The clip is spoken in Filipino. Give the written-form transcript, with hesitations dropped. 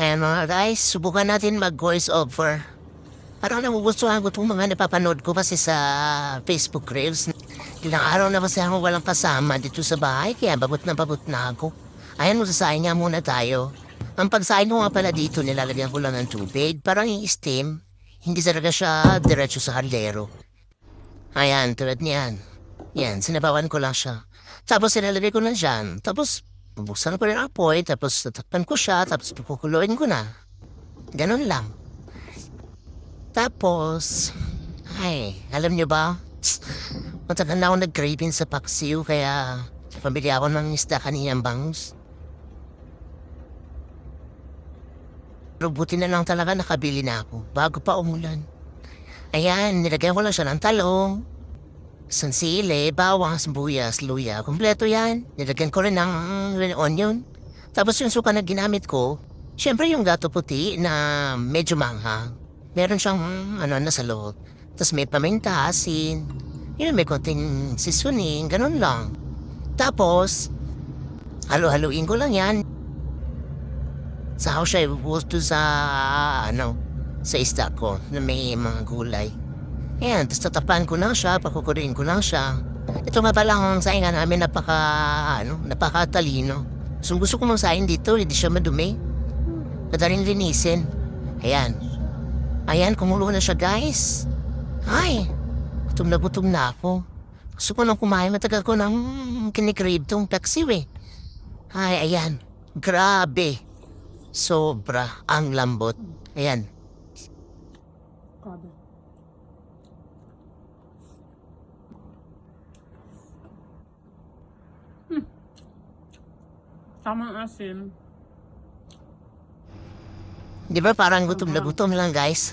Ayan mga guys, subukan natin mag-voice over. Parang nagugustuhan ko itong mga napapanood ko kasi sa Facebook Reels. Ilang araw na kasi ako walang kasama dito sa bahay, kaya babot na ako. Ayan, magsasayin nga muna tayo. Ang pagsayin ko nga pala dito, nilalagyan ko lang ng tubig. Parang yung steam, hindi talaga siya diretso sa kaldero. Ayan, tulad niyan. Yan, sinabawan ko lang siya. Tapos sinalagay ko na dyan. Tapos, bubuksan ko rin ang apoy. Tapos tatakpan ko siya. Tapos pupukuluin ko na. Ganun lang. Tapos, ay, alam niyo ba? Matagal na ako nag-craving sa paksiw. Kaya, pabili ako ng isda kaninang bangus. Pero buti na lang talaga nakabili na ako. Bago pa umulan. Ayan, nilagyan ko lang siya ng talong. Sansile, bawang, sibuyas, luya. Kompleto yan. Nilagyan ko rin ng onion. Tapos yung suka na ginamit ko, syempre yung gato puti na medyo manghang. Meron siyang nasa loob. Tapos may paminta, asin. Yun, may konting seasoning, ganun lang. Tapos, halo-haluin ko lang yan. Saka ko siya ibubusto sa isda ko na may mga gulay. Ayan, tapos tatapan ko na siya, pakukurin ko na siya. Ito nga pala ang saingan namin napakatalino. So gusto ko mong saing dito, hindi siya madumi. Madaling linisin. Ayan. Ayan, kumulo na siya guys. Ay, gutom na ako. Gusto ko nang kumain, matagal ko nang kinikrave tong paksiw eh. Ay, ayan. Grabe. Sobra ang lambot. Ayan. Tamang asin. Di ba parang gutom na gutom lang guys?